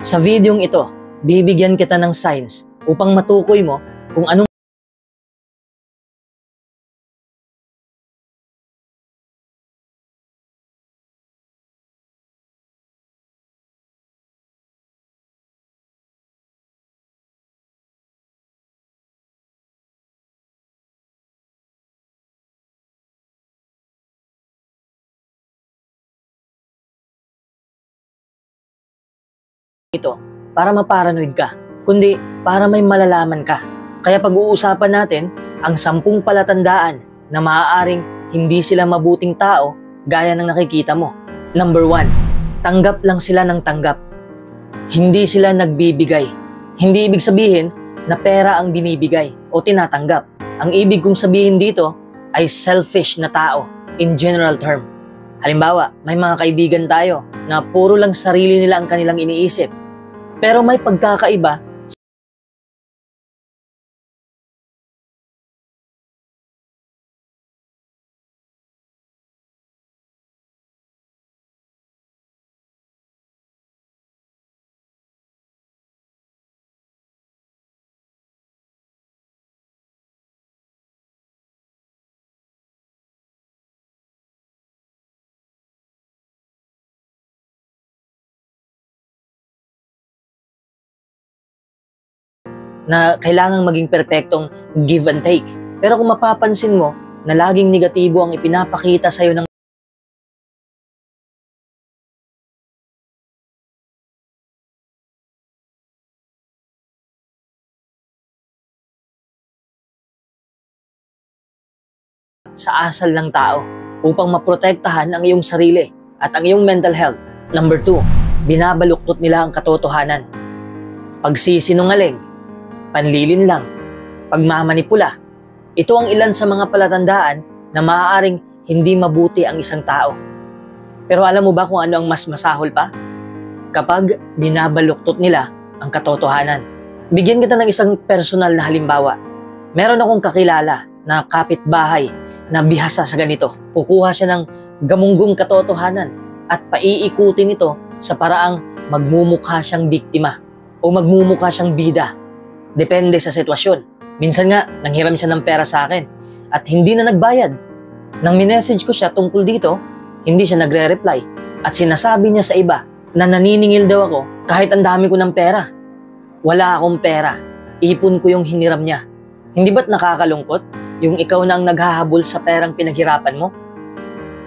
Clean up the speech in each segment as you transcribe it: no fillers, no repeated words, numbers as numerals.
Sa videong ito, bibigyan kita ng signs upang matukoy mo kung anong ito para maparanoid ka, kundi para may malalaman ka. Kaya pag-uusapan natin ang 10 palatandaan na maaaring hindi sila mabuting tao gaya ng nakikita mo. Number 1, tanggap lang sila ng tanggap. Hindi sila nagbibigay. Hindi ibig sabihin na pera ang binibigay o tinatanggap. Ang ibig kong sabihin dito ay selfish na tao in general term. Halimbawa, may mga kaibigan tayo na puro lang sarili nila ang kanilang iniisip. Pero may pagkakaiba na kailangang maging perpektong give and take. Pero kung mapapansin mo na laging negatibo ang ipinapakita sa'yo ng sa asal ng tao upang maprotektahan ang iyong sarili at ang iyong mental health. Number 2, binabaluktot nila ang katotohanan. Pagsisinungaling, panlilin lang, pagmamanipula. Ito ang ilan sa mga palatandaan na maaaring hindi mabuti ang isang tao. Pero alam mo ba kung ano ang mas masahol pa? Kapag binabaluktot nila ang katotohanan. Bigyan kita ng isang personal na halimbawa. Meron akong kakilala na kapitbahay na bihasa sa ganito. Kukuha siya ng gamunggong katotohanan at paiikutin ito sa paraang magmumukha siyang biktima o magmumukha siyang bida. Depende sa sitwasyon. Minsan nga, nanghiram siya ng pera sa akin at hindi na nagbayad. Nang minessage ko siya tungkol dito, hindi siya nagre-reply. At sinasabi niya sa iba na naniningil daw ako kahit ang dami ko ng pera. Wala akong pera. Ipon ko yung hiniram niya. Hindi ba't nakakalungkot yung ikaw na ang naghahabol sa perang pinaghirapan mo?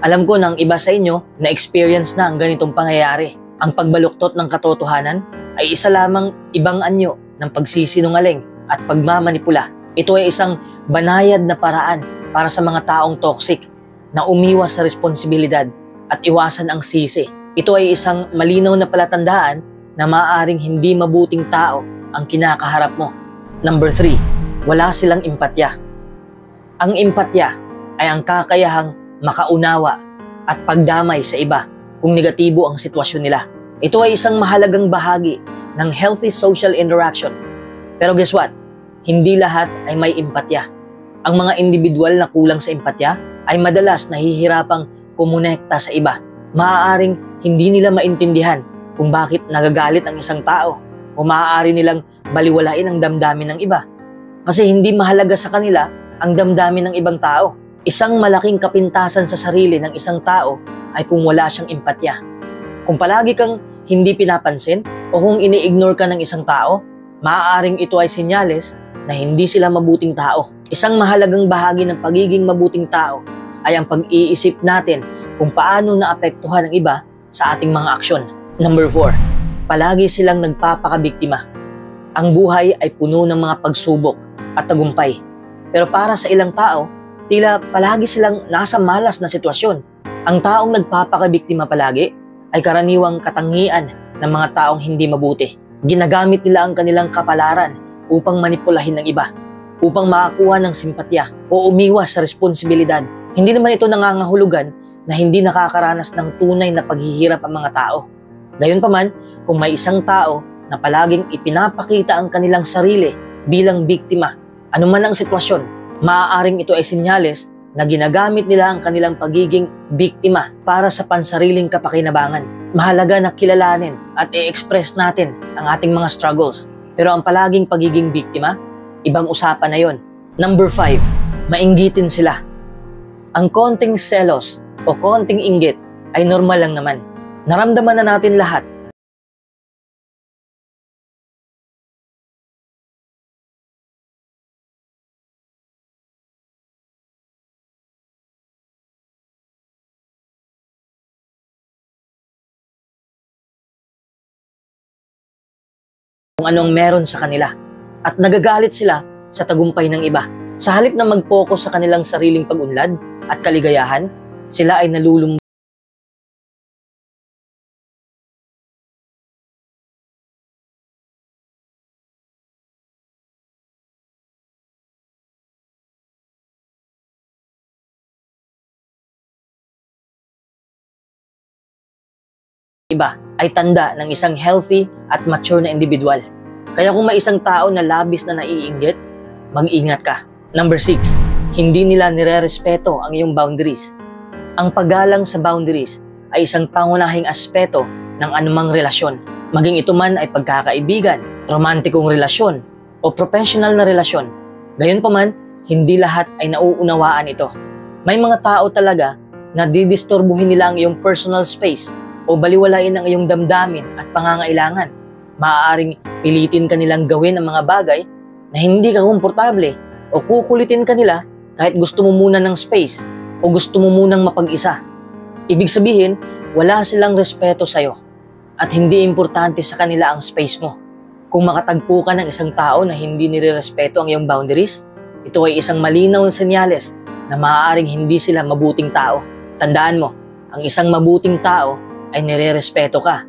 Alam ko ng iba sa inyo na experience na ang ganitong pangyayari. Ang pagbaluktot ng katotohanan ay isa lamang ibang anyo ng pagsisinungaling at pagmamanipula. Ito ay isang banayad na paraan para sa mga taong toxic na umiwas sa responsibilidad at iwasan ang sisi. Ito ay isang malinaw na palatandaan na maaaring hindi mabuting tao ang kinakaharap mo. Number 3, wala silang empatya. Ang empatya ay ang kakayahang makaunawa at pagdamay sa iba kung negatibo ang sitwasyon nila. Ito ay isang mahalagang bahagi ng healthy social interaction. Pero guess what? Hindi lahat ay may empatya. Ang mga individual na kulang sa empatya ay madalas nahihirapang kumonekta sa iba. Maaaring hindi nila maintindihan kung bakit nagagalit ang isang tao o maaari nilang baliwalain ang damdamin ng iba. Kasi hindi mahalaga sa kanila ang damdamin ng ibang tao. Isang malaking kapintasan sa sarili ng isang tao ay kung wala siyang empatya. Kung palagi kang hindi pinapansin o kung ini-ignore ka ng isang tao, maaaring ito ay senyales na hindi sila mabuting tao. Isang mahalagang bahagi ng pagiging mabuting tao ay ang pag-iisip natin kung paano naapektuhan ng iba sa ating mga aksyon. Number 4, palagi silang nagpapakabiktima. Ang buhay ay puno ng mga pagsubok at tagumpay. Pero para sa ilang tao, tila palagi silang nasa malas na sitwasyon. Ang taong nagpapakabiktima palagi ay karaniwang katangian ng mga taong hindi mabuti. Ginagamit nila ang kanilang kapalaran upang manipulahin ng iba, upang makakuha ng simpatya o umiwas sa responsibilidad. Hindi naman ito nangangahulugan na hindi nakakaranas ng tunay na paghihirap ang mga tao. Gayunpaman, kung may isang tao na palaging ipinapakita ang kanilang sarili bilang biktima, anuman ang sitwasyon, maaaring ito ay senyales na ginagamit nila ang kanilang pagiging biktima para sa pansariling kapakinabangan. Mahalaga na kilalanin at i-express natin ang ating mga struggles. Pero ang palaging pagiging biktima, ibang usapan na yon. Number 5, mainggitin sila. Ang konting selos o konting inggit ay normal lang naman. Naramdaman na natin lahat. Kung anong meron sa kanila at nagagalit sila sa tagumpay ng iba. Sa halip na mag-focus sa kanilang sariling pag-unlad at kaligayahan, sila ay nalulumba. Iba ay tanda ng isang healthy at mature na individual. Kaya kung may isang tao na labis na naiinggit, mag-ingat ka. Number 6, hindi nila nire-respeto ang iyong boundaries. Ang paggalang sa boundaries ay isang pangunahing aspeto ng anumang relasyon. Maging ito man ay pagkakaibigan, romantikong relasyon, o professional na relasyon. Gayunpaman, hindi lahat ay nauunawaan ito. May mga tao talaga na didisturbuhin nila ang iyong personal space o baliwalain ang iyong damdamin at pangangailangan. Maaaring pilitin ka nilang gawin ang mga bagay na hindi ka komportable o kukulitin ka nila kahit gusto mo muna ng space o gusto mo munang mapag-isa. Ibig sabihin, wala silang respeto sa'yo at hindi importante sa kanila ang space mo. Kung makatagpo ka ng isang tao na hindi nire-respeto ang iyong boundaries, ito ay isang malinaw na senyales na maaaring hindi sila mabuting tao. Tandaan mo, ang isang mabuting tao ay nire-respeto ka.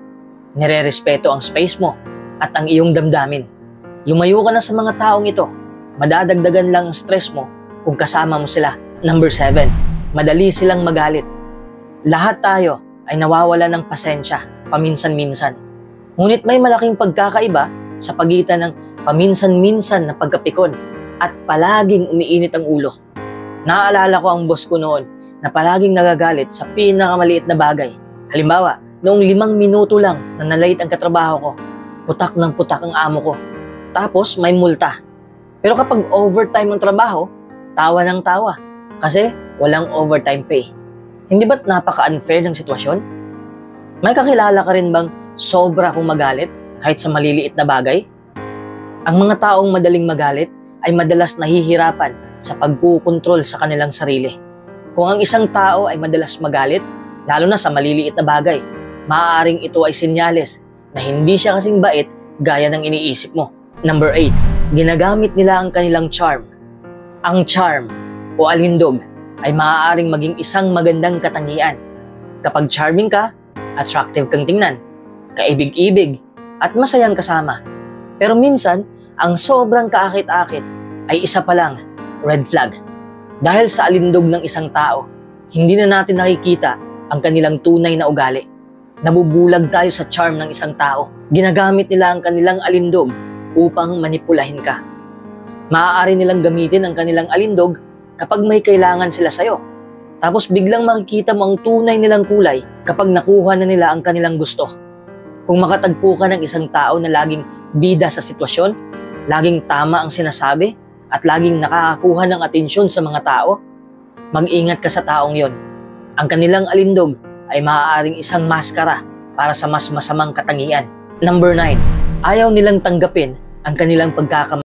Nire-respeto ang space mo at ang iyong damdamin. Lumayo ka na sa mga taong ito. Madadagdagan lang ang stress mo kung kasama mo sila. Number 7, madali silang magalit. Lahat tayo ay nawawala ng pasensya paminsan-minsan. Ngunit may malaking pagkakaiba sa pagitan ng paminsan-minsan na pagkapikon at palaging umiinit ang ulo. Naaalala ko ang boss ko noon na palaging nagagalit sa pinakamaliit na bagay. Halimbawa, noong 5 minuto lang na nalate ang katrabaho ko, putak ng putak ang amo ko. Tapos may multa. Pero kapag overtime ang trabaho, tawa ng tawa kasi walang overtime pay. Hindi ba't napaka-unfair ng sitwasyon? May kakilala ka rin bang sobra kung magalit kahit sa maliliit na bagay? Ang mga taong madaling magalit ay madalas nahihirapan sa pagkukontrol sa kanilang sarili. Kung ang isang tao ay madalas magalit, lalo na sa maliliit na bagay, maaaring ito ay senyales na hindi siya kasing bait gaya ng iniisip mo. Number 8, ginagamit nila ang kanilang charm. Ang charm o alindog ay maaaring maging isang magandang katangian. Kapag charming ka, attractive kang tingnan, kaibig-ibig at masayang kasama. Pero minsan, ang sobrang kaakit-akit ay isa pa lang, red flag. Dahil sa alindog ng isang tao, hindi na natin nakikita ang kanilang tunay na ugali. Nabubulag tayo sa charm ng isang tao. Ginagamit nila ang kanilang alindog upang manipulahin ka. Maaari nilang gamitin ang kanilang alindog kapag may kailangan sila sa'yo. Tapos biglang makikita mo ang tunay nilang kulay kapag nakuha na nila ang kanilang gusto. Kung makatagpo ka ng isang tao na laging bida sa sitwasyon, laging tama ang sinasabi, at laging nakakakuha ng atensyon sa mga tao, mag-ingat ka sa taong yon. Ang kanilang alindog ay maaaring isang maskara para sa mas masamang katangian. Number 9, ayaw nilang tanggapin ang kanilang pagkakamali.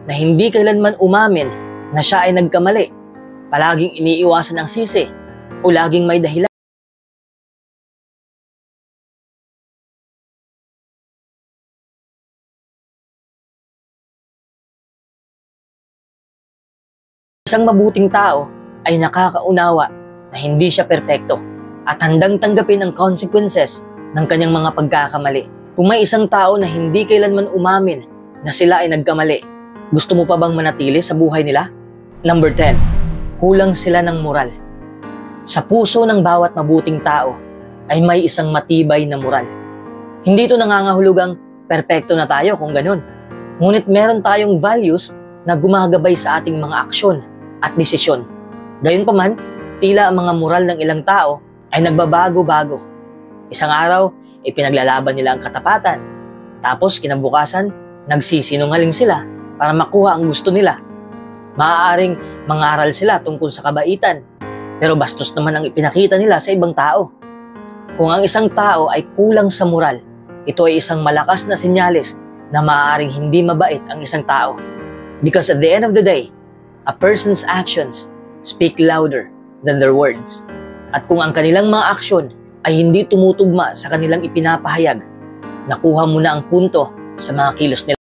Na hindi kailanman umamin na siya ay nagkamali. Palaging iniiwasan ang sisi o laging may dahilan. Isang mabuting tao ay nakakaunawa na hindi siya perpekto at handang tanggapin ang consequences ng kanyang mga pagkakamali. Kung may isang tao na hindi kailanman umamin na sila ay nagkamali, gusto mo pa bang manatili sa buhay nila? Number 10, kulang sila ng moral. Sa puso ng bawat mabuting tao ay may isang matibay na moral. Hindi ito nangangahulugang perpekto na tayo kung ganun. Ngunit meron tayong values na gumagabay sa ating mga aksyon at desisyon. Gayunpaman, tila ang mga moral ng ilang tao ay nagbabago-bago. Isang araw, ipinaglalaban nila ang katapatan. Tapos kinabukasan, nagsisinungaling sila para makuha ang gusto nila. Maaaring mangaral sila tungkol sa kabaitan, pero bastos naman ang ipinakita nila sa ibang tao. Kung ang isang tao ay kulang sa moral, ito ay isang malakas na senyales na maaaring hindi mabait ang isang tao. Because at the end of the day, a person's actions speak louder than their words. At kung ang kanilang mga aksyon ay hindi tumutugma sa kanilang ipinapahayag, nakuha mo na ang punto sa mga kilos nila.